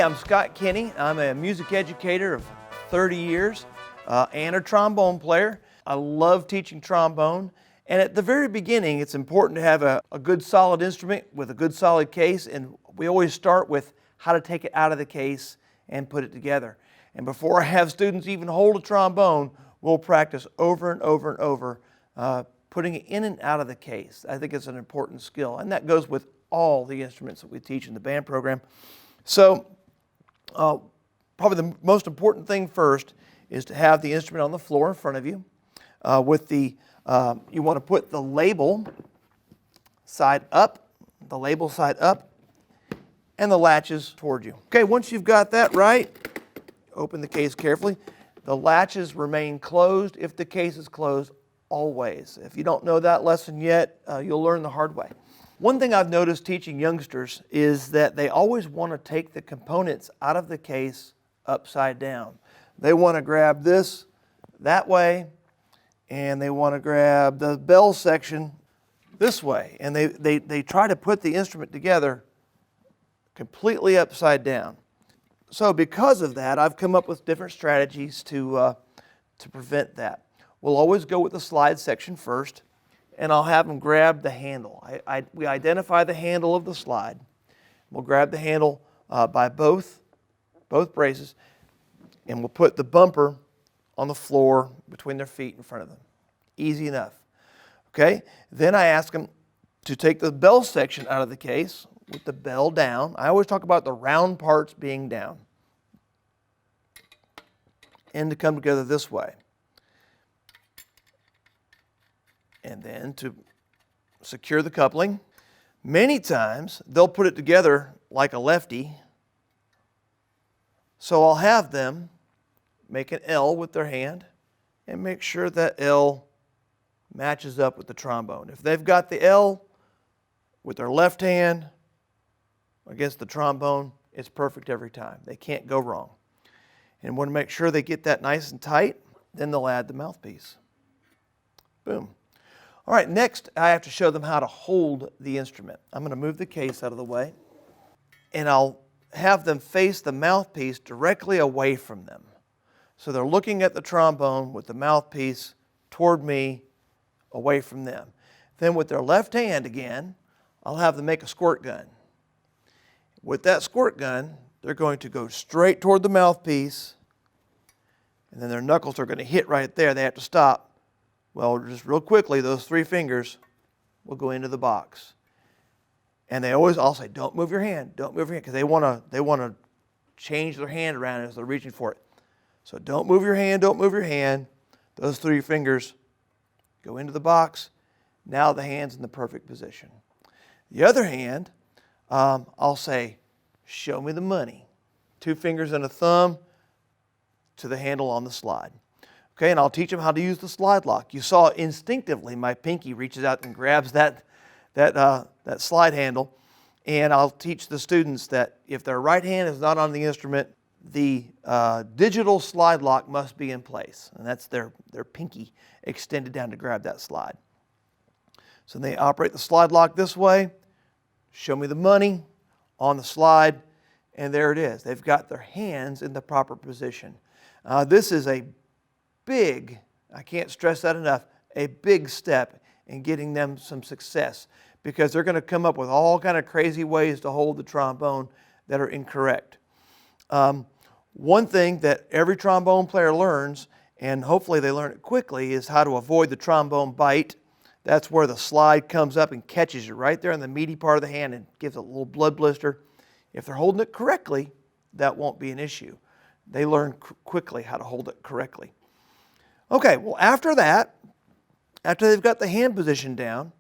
Hey, I'm Scott Kinney. I'm a music educator of 30 years and a trombone player. I love teaching trombone. And at the very beginning, it's important to have a good solid instrument with a good solid case. And we always start with how to take it out of the case and put it together. And before I have students even hold a trombone, we'll practice over and over and over putting it in and out of the case. I think it's an important skill. And that goes with all the instruments that we teach in the band program. So probably the most important thing first is to have the instrument on the floor in front of you. You want to put the label side up, and the latches toward you. Okay, once you've got that right, open the case carefully. The latches remain closed if the case is closed always. If you don't know that lesson yet, you'll learn the hard way. One thing I've noticed teaching youngsters is that they always want to take the components out of the case upside down. They want to grab this that way, and they want to grab the bell section this way. And they try to put the instrument together completely upside down. So because of that, I've come up with different strategies to prevent that. We'll always go with the slide section first, and I'll have them grab the handle. We identify the handle of the slide. We'll grab the handle by both braces, and we'll put the bumper on the floor between their feet in front of them. Easy enough. Okay? Then I ask them to take the bell section out of the case with the bell down. I always talk about the round parts being down. And to come together this way. And then to secure the coupling. Many times they'll put it together like a lefty. So I'll have them make an L with their hand and make sure that L matches up with the trombone. If they've got the L with their left hand against the trombone, it's perfect every time. They can't go wrong. And want to make sure they get that nice and tight, then they'll add the mouthpiece. Boom. All right, next I have to show them how to hold the instrument. I'm going to move the case out of the way, and I'll have them face the mouthpiece directly away from them. So they're looking at the trombone with the mouthpiece toward me, away from them. Then with their left hand again, I'll have them make a squirt gun. With that squirt gun, they're going to go straight toward the mouthpiece, and then their knuckles are going to hit right there. They have to stop. Well, just real quickly, those three fingers will go into the box. And I'll say, don't move your hand, because they want to change their hand around as they're reaching for it. So don't move your hand. Those three fingers go into the box. Now the hand's in the perfect position. The other hand, I'll say, show me the money. 2 fingers and a thumb to the handle on the slide. Okay, and I'll teach them how to use the slide lock. You saw instinctively my pinky reaches out and grabs that slide handle. And I'll teach the students that if their right hand is not on the instrument, the digital slide lock must be in place. And that's their pinky extended down to grab that slide. So they operate the slide lock this way. Show me the money on the slide. And there it is. They've got their hands in the proper position. This is a big, I can't stress that enough, a big step in getting them some success, because they're going to come up with all kind of crazy ways to hold the trombone that are incorrect. One thing that every trombone player learns, and hopefully they learn it quickly, is how to avoid the trombone bite. That's where the slide comes up and catches you right there in the meaty part of the hand and gives a little blood blister. If they're holding it correctly, that won't be an issue. They learn quickly how to hold it correctly. Okay, well after that, after they've got the hand position down,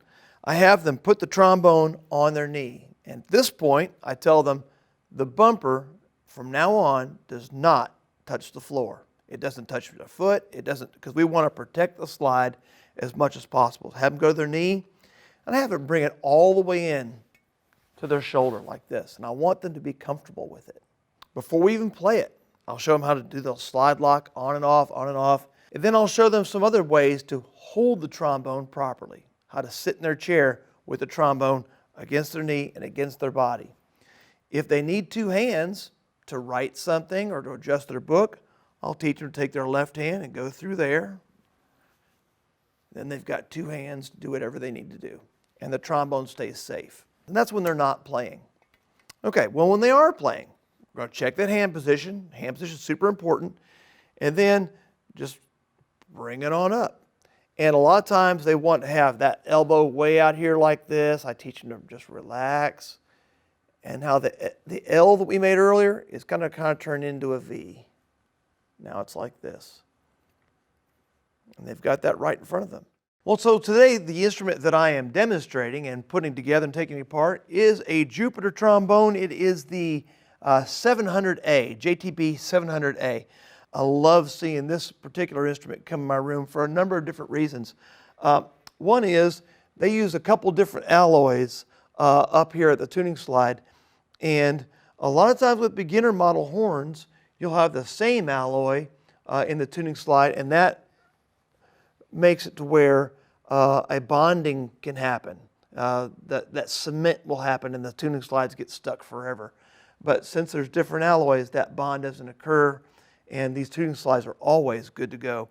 I have them put the trombone on their knee. And at this point, I tell them the bumper from now on does not touch the floor. It doesn't touch the foot. It doesn't, because we want to protect the slide as much as possible. Have them go to their knee, and I have them bring it all the way in to their shoulder like this. And I want them to be comfortable with it. Before we even play it, I'll show them how to do the slide lock on and off, on and off. And then I'll show them some other ways to hold the trombone properly. How to sit in their chair with the trombone against their knee and against their body. If they need 2 hands to write something or to adjust their book, I'll teach them to take their left hand and go through there. Then they've got two hands to do whatever they need to do. And the trombone stays safe. And that's when they're not playing. Okay, well, when they are playing, we're going to check that hand position. Hand position is super important. And then just bring it on up. And a lot of times they want to have that elbow way out here like this. I teach them to just relax. And how the L that we made earlier is going to kind of turn into a V. Now it's like this. And they've got that right in front of them. Well, so today the instrument that I am demonstrating and putting together and taking apart is a Jupiter trombone. It is the 700A, JTB 700A. I love seeing this particular instrument come in my room for a number of different reasons. One is they use a couple different alloys up here at the tuning slide. And a lot of times with beginner model horns, you'll have the same alloy in the tuning slide, and that makes it to where a bonding can happen. That cement will happen and the tuning slides get stuck forever. But since there's different alloys, that bond doesn't occur, and these tuning slides are always good to go.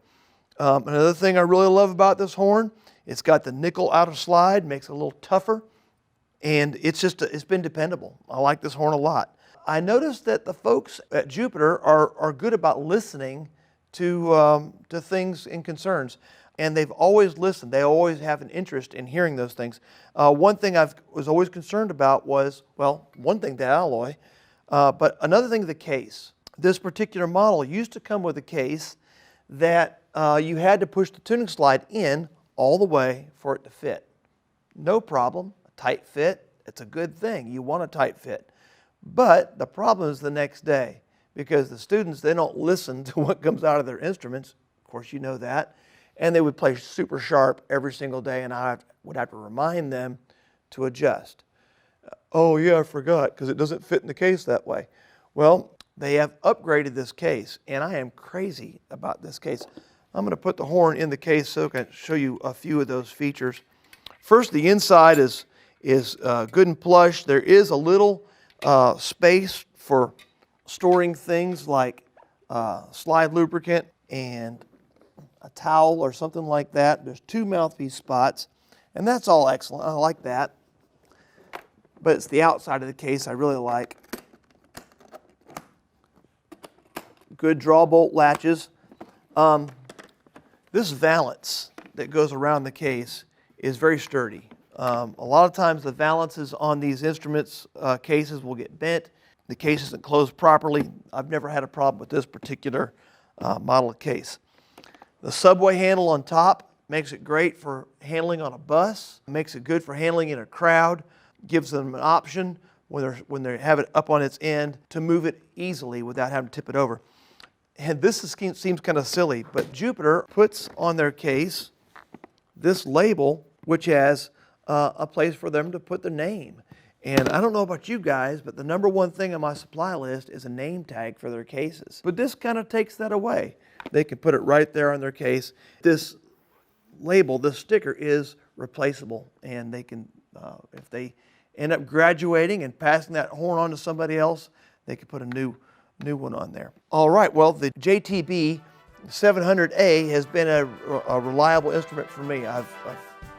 Another thing I really love about this horn, it's got the nickel outer slide, makes it a little tougher, and it's been dependable. I like this horn a lot. I noticed that the folks at Jupiter are good about listening to things and concerns. And they've always listened. They always have an interest in hearing those things. One thing I was always concerned about was, well, one thing, the alloy, but another thing, the case. This particular model used to come with a case that you had to push the tuning slide in all the way for it to fit. No problem, a tight fit, it's a good thing. You want a tight fit. But the problem is the next day, because the students, they don't listen to what comes out of their instruments. Of course, you know that. And they would play super sharp every single day, and I would have to remind them to adjust. Oh yeah, I forgot, because it doesn't fit in the case that way. Well, they have upgraded this case, and I am crazy about this case. I'm going to put the horn in the case so I can show you a few of those features. First, the inside is good and plush. There is a little space for storing things like slide lubricant and a towel or something like that. There's two mouthpiece spots, and that's all excellent. I like that. But it's the outside of the case I really like. Good draw bolt latches. This valance that goes around the case is very sturdy. A lot of times the valances on these instruments cases will get bent. The case isn't closed properly. I've never had a problem with this particular model of case. The subway handle on top makes it great for handling on a bus, makes it good for handling in a crowd, gives them an option when they have it up on its end to move it easily without having to tip it over. And this seems kind of silly, but Jupiter puts on their case this label which has a place for them to put their name. And I don't know about you guys, but the number one thing on my supply list is a name tag for their cases. But this kind of takes that away. They can put it right there on their case. This label, this sticker is replaceable, and they can, if they end up graduating and passing that horn on to somebody else, they can put a new one on there. All right, well, the JTB 700A has been a reliable instrument for me. I've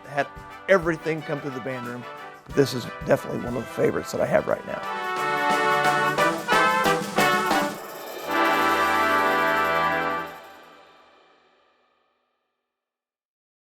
had everything come through the band room, but this is definitely one of the favorites that I have right now.